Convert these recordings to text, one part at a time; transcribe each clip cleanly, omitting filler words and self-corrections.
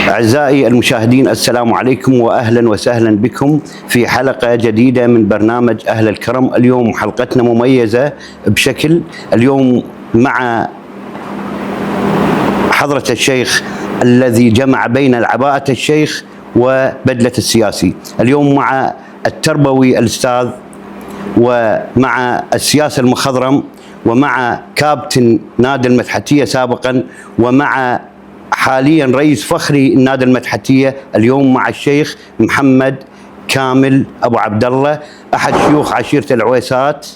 أعزائي المشاهدين، السلام عليكم وأهلا وسهلا بكم في حلقة جديدة من برنامج أهل الكرم. اليوم حلقتنا مميزة بشكل، اليوم مع حضرة الشيخ الذي جمع بين العباءة الشيخ وبدلة السياسي. اليوم مع التربوي الأستاذ، ومع السياسة المخضرم، ومع كابتن نادي المدحتية سابقا، ومع حاليا رئيس فخري النادي المدحتية. اليوم مع الشيخ محمد كامل أبو عبد الله، أحد شيوخ عشيرة العويسات،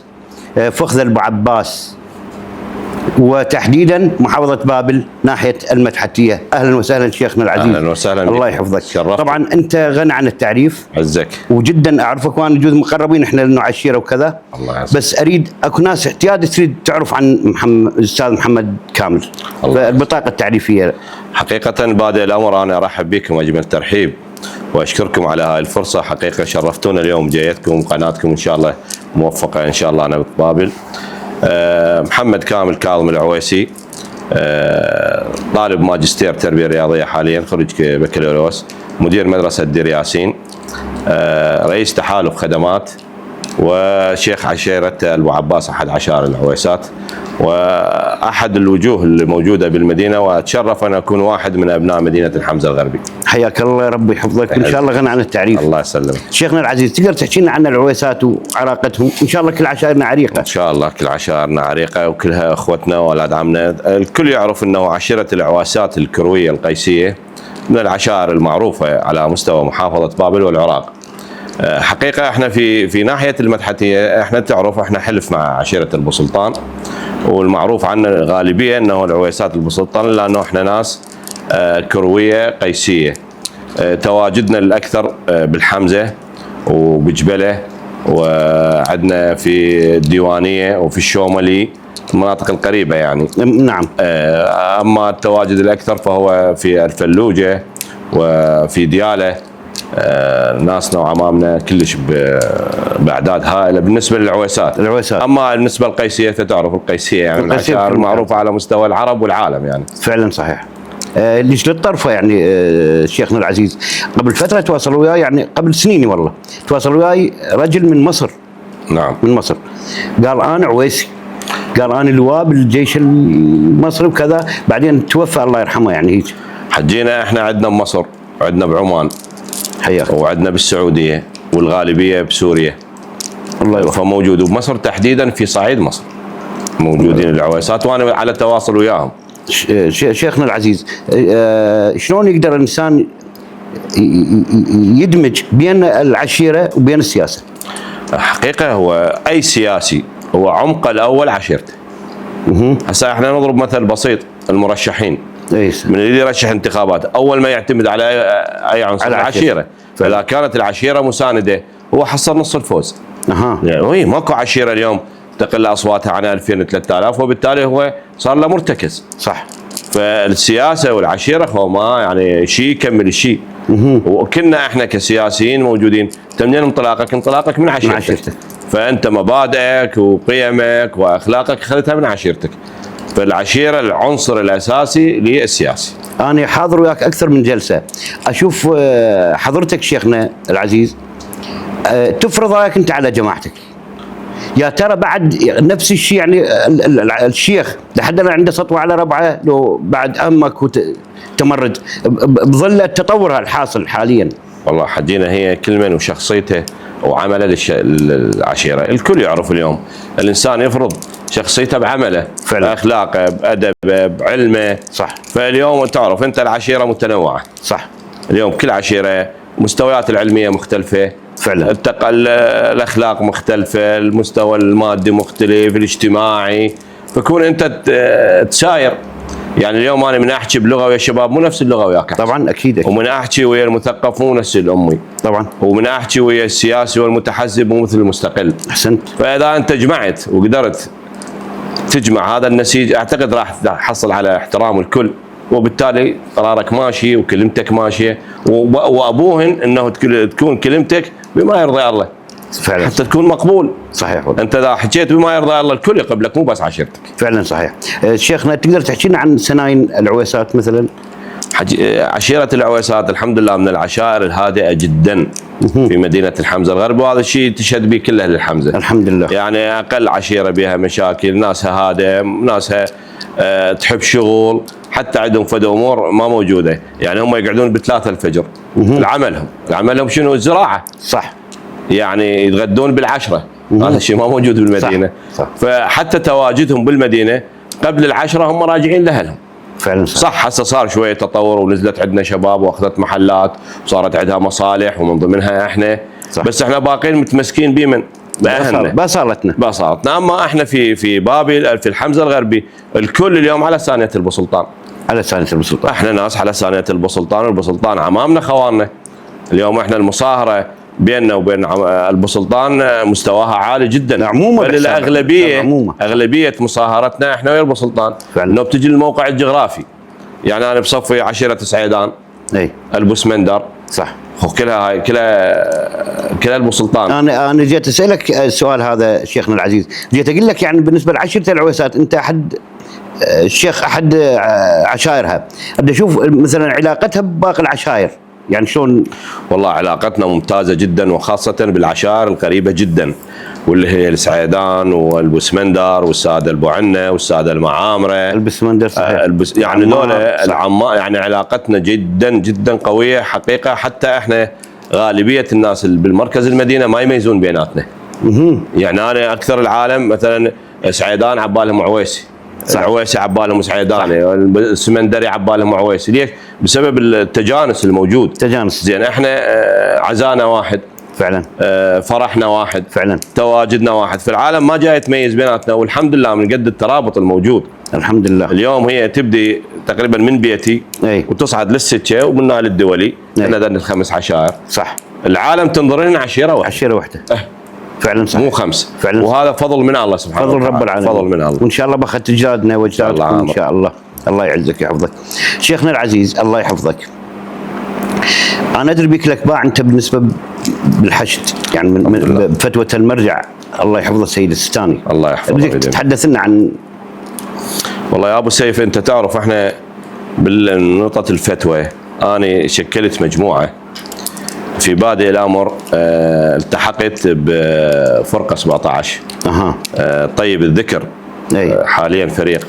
فخذ أبو عباس، وتحديدا محافظة بابل ناحية المدحتية. أهلا وسهلا شيخنا العزيز. أهلا وسهلا بك. الله يحفظك. شرفت. طبعا أنت غني عن التعريف، عزك، وجدا أعرفك، وأنا جزء مقربين إحنا لأنه عشيرة وكذا. الله يعزك. بس أريد أكو ناس احتياج تريد تعرف عن الأستاذ محمد كامل، البطاقة التعريفية. حقيقة بادئ الأمر أنا أرحب بكم أجمل ترحيب، وأشكركم على هاي الفرصة. حقيقة شرفتونا اليوم، جايتكم قناتكم إن شاء الله موفقة إن شاء الله. أنا بابل. محمد كامل كاظم العويسي، طالب ماجستير تربية رياضية حاليا، خريج بكالوريوس، مدير مدرسة دير ياسين، رئيس تحالف خدمات، وشيخ عشيرة أبو عباس أحد عشائر العويسات، وأحد الوجوه اللي موجودة بالمدينة، وأتشرف أن أكون واحد من أبناء مدينة الحمزة الغربي. حياك الله، ربي يحفظك. إن شاء الله غني عن التعريف. الله يسلمك. شيخنا العزيز، تقدر تحكي لنا عن العويسات وعلاقتهم؟ إن شاء الله كل عشائرنا عريقة. إن شاء الله كل عشائرنا عريقة، وكلها أخوتنا وأولاد عمنا. الكل يعرف أنه عشيرة العويسات الكروية القيسية من العشائر المعروفة على مستوى محافظة بابل والعراق. حقيقة احنا في ناحية المدحتية، احنا تعرف احنا حلف مع عشيرة ابو سلطان، والمعروف عنا غالبية انه العويسات ابو سلطان، لانه احنا ناس كروية قيسية. تواجدنا الاكثر بالحمزة وبجبلة، وعندنا في الديوانية وفي الشوملي، المناطق القريبة يعني. نعم. اما التواجد الاكثر فهو في الفلوجة وفي ديالة. ناسنا وعمامنا كلش باعداد هائله بالنسبه للعويسات. اما بالنسبه للقيسيه، تعرف القيسيه يعني من العشائر المعروفه على مستوى العرب والعالم يعني. فعلا صحيح. ليش للطرفه يعني. شيخنا العزيز، قبل فتره تواصل وياي، يعني قبل سنين والله، تواصل وياي رجل من مصر. نعم. من مصر. قال انا عويسي، قال انا لواء بالجيش المصري وكذا، بعدين توفى الله يرحمه يعني. هيك حجينا احنا عندنا بمصر، وعندنا بعمان، حياك، وعندنا بالسعوديه، والغالبيه بسوريا. الله يوفقك. فموجود بمصر تحديدا في صعيد مصر موجودين العويسات، وانا على تواصل وياهم. شيخنا العزيز، شلون يقدر الانسان يدمج بين العشيره وبين السياسه؟ حقيقه هو اي سياسي هو عمقه الاول عشيرته. هسه احنا نضرب مثل بسيط، المرشحين من اللي يرشح انتخابات اول ما يعتمد على اي عنصر؟ العشيره. فاذا كانت العشيره مسانده هو حصل نص الفوز. يعني ماكو عشيره اليوم تقل اصواتها عن 2000 3000، وبالتالي هو صار له مرتكز. صح. فالسياسه والعشيره هو ما يعني شيء يكمل الشيء. وكنا احنا كسياسيين موجودين، منين انطلاقك من عشيرتك. فانت مبادئك وقيمك واخلاقك اخذتها من عشيرتك. فالعشيره العنصر الاساسي للسياسي. انا حاضر وياك اكثر من جلسه، اشوف حضرتك شيخنا العزيز تفرض رايك انت على جماعتك. يا ترى بعد نفس الشيء يعني الشيخ لحد الان عنده سطوه على ربعه، لو بعد امك وتمرد بظل التطور الحاصل حاليا؟ والله حجينا هي كل من وشخصيته وعمله للعشيره. الكل يعرف اليوم الانسان يفرض شخصيته بعمله، باخلاقه، بادبه، بعلمه. صح. فاليوم تعرف انت العشيره متنوعه. صح. اليوم كل عشيره مستويات العلميه مختلفه، فعلا. الاخلاق مختلفه، المستوى المادي مختلف، الاجتماعي. فكون انت تساير. يعني اليوم انا من احكي بلغه ويا الشباب مو نفس اللغه وياك. طبعا اكيد. ومن احكي ويا المثقف مو نفس الامي. طبعا. ومن احكي ويا السياسي والمتحزب مو مثل المستقل. احسنت. فاذا انت جمعت وقدرت تجمع هذا النسيج، اعتقد راح تحصل على احترام الكل، وبالتالي قرارك ماشي وكلمتك ماشيه، وابوهن انه تكون كلمتك بما يرضي الله. فعلا. حتى تكون مقبول. صحيح. انت اذا حكيت بما يرضي الله الكل يقبلك، مو بس عشيرتك. فعلا صحيح. شيخنا، تقدر تحكي لنا عن سناين العويسات مثلا؟ عشيرة العويسات الحمد لله من العشائر الهادئة جدا في مدينة الحمزة الغربي، وهذا الشيء تشهد به كل أهل الحمزة الحمد لله. يعني أقل عشيرة بها مشاكل، ناسها هادئة، ناسها تحب شغل، حتى عندهم فد أمور ما موجودة. يعني هم يقعدون ب3 الفجر العملهم شنو؟ الزراعة. صح. يعني يتغدون ب10. هذا الشيء ما موجود بالمدينة. صح. فحتى تواجدهم بالمدينة قبل 10 هم راجعين لأهلهم. فعلا صح. هسه صار شويه تطور ونزلت عندنا شباب واخذت محلات وصارت عندها مصالح ومن ضمنها احنا. صح. بس احنا باقين متمسكين بمن؟ باهلنا، بصالتنا. اما احنا في بابل في الحمزه الغربي الكل اليوم على ثانيه البسلطان. احنا ناس على ثانيه البسلطان، والبسلطان عمامنا خواننا. اليوم احنا المصاهره بيننا وبين البسلطان مستواها عالي جدا عموما، بل اغلبيه مصاهرتنا احنا ويا البسلطان انه بتجي الموقع الجغرافي. يعني انا بصفي عشيره سعيدان، البوسمندر، صح، كلها البسلطان. انا جيت اسالك السؤال هذا شيخنا العزيز، جيت اقول لك يعني بالنسبه لعشيره العويسات انت احد الشيخ احد عشائرها، بدي اشوف مثلا علاقتها بباقي العشائر يعني شلون؟ والله علاقتنا ممتازه جدا، وخاصه بالعشائر القريبه جدا واللي هي السعيدان والبوسمندر والساده البوعنه والساده المعامره. البوسمندر صحيح. يعني دول العماء، يعني علاقتنا جدا جدا قويه حقيقه. حتى احنا غالبيه الناس اللي بالمركز المدينه ما يميزون بيناتنا. يعني انا اكثر العالم مثلا سعيدان عبالهم عويسي، العويسي عبالهم سعيداني، السمندري عبالهم عويسي. ليش؟ بسبب التجانس الموجود. زين احنا عزانا واحد فعلا، فرحنا واحد فعلا، تواجدنا واحد في العالم، ما جاي تميز بيناتنا. والحمد لله من قد الترابط الموجود. الحمد لله. اليوم هي تبدي تقريبا من بيتي وتصعد للسكه ومنها للدولي. احنا ذن ال5 عشائر. صح. العالم تنظر لنا عشيره واحده. فعلا صح. مو 5 فعلا. وهذا فضل من الله سبحانه وتعالى. فضل رب العالمين. فضل من الله. وان شاء الله بخت اجدادنا واجدادكم ان شاء الله. الله يعزك ويحفظك. شيخنا العزيز الله يحفظك. انا ادري بك لك باع انت بالنسبه بالحشد، يعني من بفتوى المرجع الله يحفظه السيد السيستاني. الله يحفظه. بدك تتحدث لنا عن. والله يا ابو سيف انت تعرف احنا بالنقطه الفتوى انا شكلت مجموعه. في بادئ الامر التحقت بفرقه 17 طيب الذكر. حاليا فريق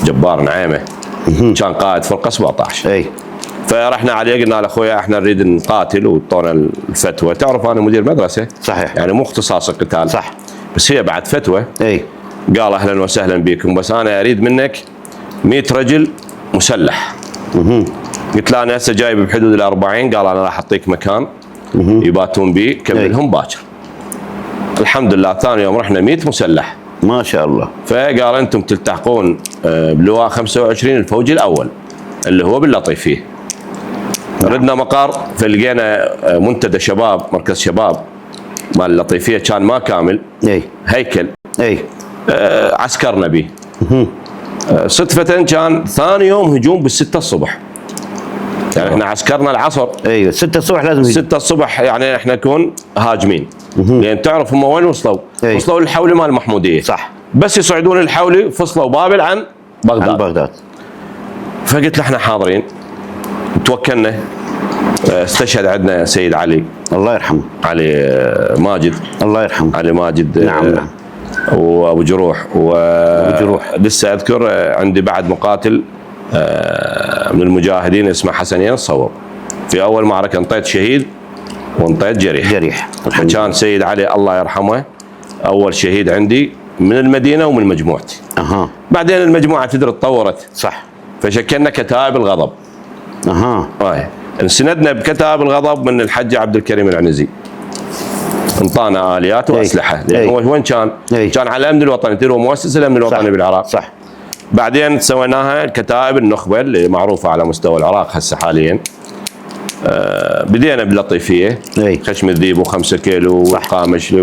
جبار نعيمه كان قائد فرقه 17. فرحنا عليه قلنا له اخويا احنا نريد نقاتل وطونا الفتوى. تعرف انا مدير مدرسه صحيح، يعني مو اختصاص القتال صح، بس هي بعد فتوى. قال اهلا وسهلا بكم بس انا اريد منك 100 رجل مسلح. قلت له انا هسه جايب بحدود ال40. قال انا راح اعطيك مكان يباتون به كملهم باكر. الحمد لله ثاني يوم رحنا 100 مسلح ما شاء الله. فقال انتم تلتحقون بلواء 25 الفوج الاول اللي هو باللطيفيه. ردنا مقر فلقينا منتدى شباب، مركز شباب مال اللطيفيه كان ما كامل. هيكل عسكرنا به. صدفه كان ثاني يوم هجوم بال6 الصبح. يعني احنا عسكرنا العصر. 6 الصبح لازم 6 الصبح يعني احنا نكون هاجمين. لان تعرف هم وين وصلوا؟ وصلوا للحولي مال المحموديه. صح. بس يصعدون الحولي فصلوا بابل عن بغداد. فقلت له احنا حاضرين. توكلنا. استشهد عندنا سيد علي الله يرحمه، علي ماجد الله يرحمه، علي ماجد. نعم. وابو جروح. لسه اذكر عندي بعد مقاتل من المجاهدين اسمه حسنين الصوب. في اول معركه انطيت شهيد وانطيت جريح. كان سيد علي الله يرحمه اول شهيد عندي من المدينه ومن مجموعتي. بعدين المجموعه تدري تطورت. صح. فشكلنا كتائب الغضب. انسندنا بكتائب الغضب من الحج عبد الكريم العنزي. انطانا اليات واسلحه. لان هو وين كان؟ كان على الامن الوطني. ترى مؤسس الامن الوطني بالعراق. صح. بعدين سويناها كتائب النخبه اللي معروفه على مستوى العراق هسه حاليا. بدينا باللطيفيه. خشم الذيب و5 كيلو والقامش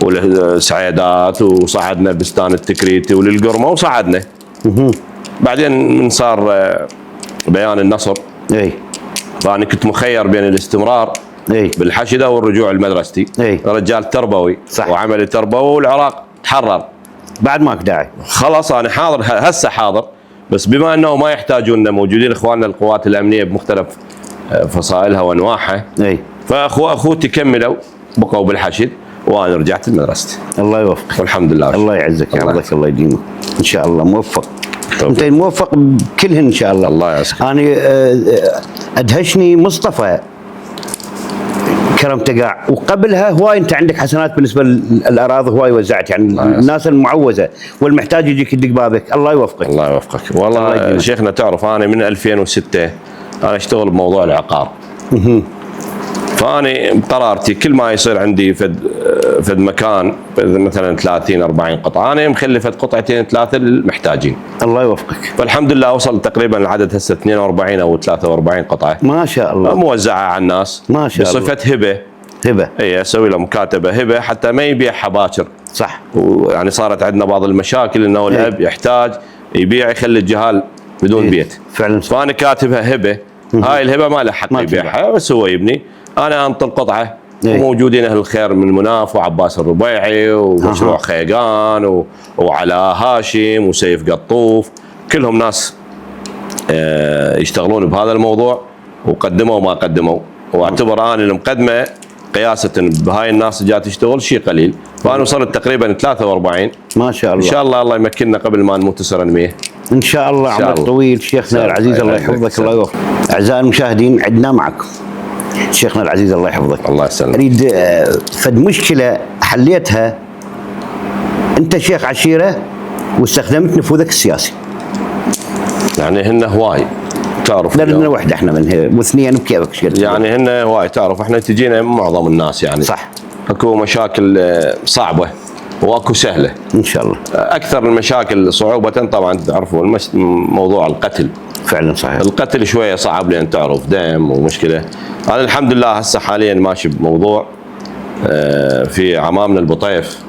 والسعيدات وصعدنا بستان التكريتي وللقرمه وصعدنا. بعدين من صار بيان النصر. فانا كنت مخير بين الاستمرار بالحشده والرجوع لمدرستي. رجال تربوي. صح. وعملي تربوي والعراق تحرر. بعد ماك داعي. خلاص انا حاضر هسه حاضر. بس بما انه ما يحتاجون، موجودين اخواننا القوات الامنيه بمختلف فصائلها وانواعها، اي اخوتي كملوا بقوا بالحشد وانا رجعت لمدرستي. الله يوفقك والحمد لله. الله يعزك يحفظك الله يديمك ان شاء الله. موفق انت موفق بكلهن ان شاء الله. الله يعزك. انا ادهشني مصطفى كرم تقاع، وقبلها هواي انت عندك حسنات بالنسبه للاراضي، هواي وزعت يعني الناس المعوزه والمحتاج يجيك يدق بابك. الله يوفقك. الله يوفقك. والله شيخنا تعرف انا من 2006 انا اشتغل بموضوع العقار. فاني بقرارتي كل ما يصير عندي فد مكان مثلا 30 40 قطعه، انا مخلي فد قطعتين ثلاثه للمحتاجين. الله يوفقك. فالحمد لله وصل تقريبا العدد هسه 42 او 43 قطعه ما شاء الله، موزعه على الناس ما شاء الله بصفه هبه. اي اسوي له مكاتبه هبه حتى ما يبيعها باكر. صح. ويعني صارت عندنا بعض المشاكل انه الاب يحتاج يبيع يخلي الجهال بدون بيت فعلا. فانا كاتبها هبه. هاي الهبه ما له حق يبيعها بس هو يبني. انا انطل قطعه وموجودين اهل الخير من مناف وعباس الربيعي ومشروع خيقان وعلاء هاشم وسيف قطوف، كلهم ناس يشتغلون بهذا الموضوع وقدموا ما قدموا، واعتبر انا المقدمه قياسه بهاي الناس اللي جات تشتغل شيء قليل. فانا وصلت تقريبا 43 ما شاء الله. ان شاء الله الله يمكننا قبل ما نموت تصير 100 ان شاء الله. عمرك طويل شيخنا العزيز الله يحفظك الله يوفقك. اعزائي المشاهدين عدنا معكم شيخنا العزيز الله يحفظك. الله يسلمك. اريد فد مشكله حليتها انت شيخ عشيره واستخدمت نفوذك السياسي. يعني هن هواي تعرف، لا بدنا وحده احنا من هنا واثنين بكيفك يعني هن هواي تعرف احنا تجينا معظم الناس يعني صح. اكو مشاكل صعبه واكو سهله ان شاء الله. اكثر المشاكل صعوبه طبعا تعرفوا موضوع القتل. فعلا صحيح. القتل شويه صعب لان تعرف دم ومشكله. انا الحمد لله هسه حاليا ماشي بموضوع في عمامنا البطيف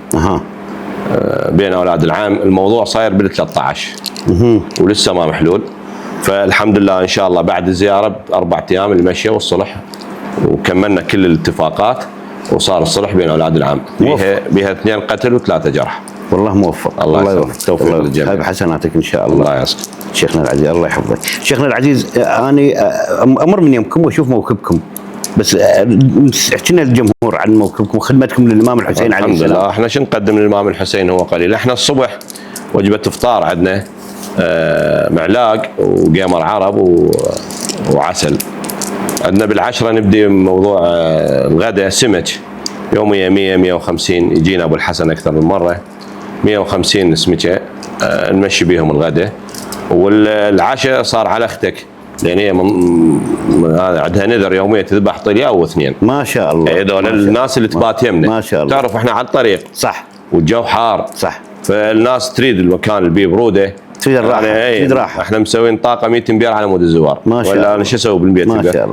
بين اولاد العام. الموضوع صاير بال 13 ولسه ما محلول. فالحمد لله ان شاء الله بعد الزياره باربع ايام المشي والصلح وكملنا كل الاتفاقات وصار الصلح بين اولاد العام. بها 2 قتل و3 جرح. والله موفق. الله يوفقك. توفيق للجميع. هاي بحسناتك ان شاء الله. الله يعزك. شيخنا العزيز الله يحفظك. شيخنا العزيز انا امر من يومكم واشوف موكبكم، بس احكي لنا الجمهور عن موكبكم وخدمتكم للامام الحسين عليه السلام. الحمد لله. احنا شو نقدم للامام الحسين هو قليل. احنا الصبح وجبه افطار عندنا معلاق وقمر عرب وعسل. عندنا بالعشرة نبدي موضوع الغداء سمك يوميا 100 150 يجينا ابو الحسن اكثر من مره 150 سمكه نمشي بيهم الغداء. والعشاء صار على اختك لان هي عندها نذر يوميا تذبح طليه او 2. ما شاء الله. هذول الناس اللي تبات يمنا ما شاء الله. تعرف احنا على الطريق صح والجو حار صح، فالناس تريد المكان اللي بيه بروده تريد الراحه تريد راحه. احنا مسوين طاقه 100 امبير على مود الزوار. ما شاء ولا الله. انا شو اسوي بالبيت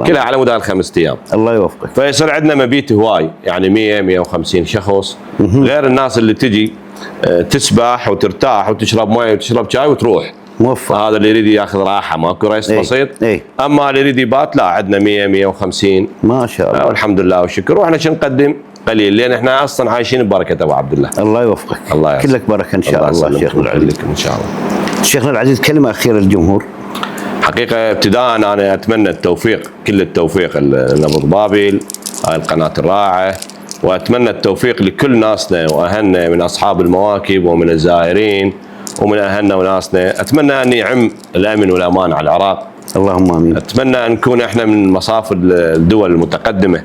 كلها على مدار 5 ايام. الله يوفقك. فيصير عندنا مبيت هواي يعني 100 150 شخص غير الناس اللي تجي تسبح وترتاح وتشرب ماء وتشرب شاي وتروح. موفق. هذا اللي يريد ياخذ راحه ماكو ريس بسيط. اما اللي يريد يبات لا عندنا 100 150 ما شاء الله. والحمد لله والشكر. واحنا شو نقدم قليل لان احنا اصلا عايشين ببركه ابو عبد الله. الله يوفقك. الله يعزك. كلك بركه ان شاء الله شيخنا العزيز. ان شاء الله. شيخنا العزيز كلمه اخيره للجمهور. حقيقه ابتداء انا اتمنى التوفيق كل التوفيق لنبض بابل هاي القناه الرائعه، واتمنى التوفيق لكل ناسنا واهلنا من اصحاب المواكب ومن الزائرين ومن اهلنا وناسنا. اتمنى ان يعم الامن والامان على العراق. اللهم امين. اتمنى ان نكون احنا من مصاف الدول المتقدمه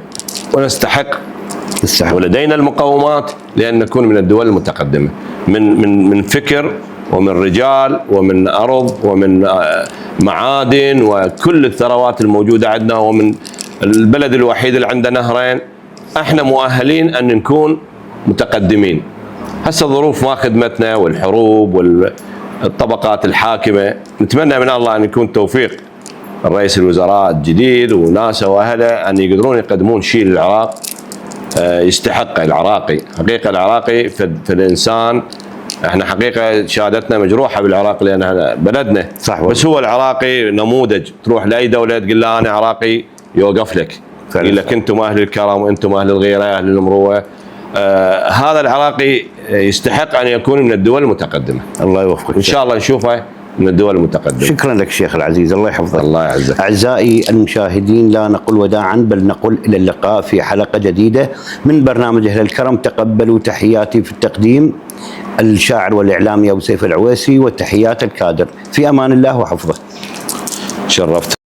ونستحق ولدينا المقومات لان نكون من الدول المتقدمه من فكر ومن رجال ومن ارض ومن معادن وكل الثروات الموجوده عندنا، ومن البلد الوحيد اللي عنده نهرين. احنا مؤهلين ان نكون متقدمين. هسه الظروف ما خدمتنا والحروب والطبقات الحاكمه. نتمنى من الله ان يكون توفيق الرئيس الوزراء الجديد وناسه واهله ان يقدرون يقدمون شيء للعراق يستحق العراقي. حقيقه العراقي في الانسان احنا حقيقه شهادتنا مجروحه بالعراق لان بلدنا صح. بس هو العراقي نموذج. تروح لاي دوله تقول له انا عراقي يوقف لك يقول لك انتم اهل الكرم وانتم اهل الغيره اهل المروه. هذا العراقي يستحق ان يكون من الدول المتقدمه. الله يوفقك. ان شاء الله نشوفه من الدول المتقدمة. شكرا لك شيخ العزيز، الله يحفظك. الله يعزك. أعزائي المشاهدين، لا نقول وداعا بل نقول إلى اللقاء في حلقة جديدة من برنامج أهل الكرم. تقبلوا تحياتي في التقديم الشاعر والإعلامي أبو سيف العويسي، وتحيات الكادر. في أمان الله وحفظه. شرفت.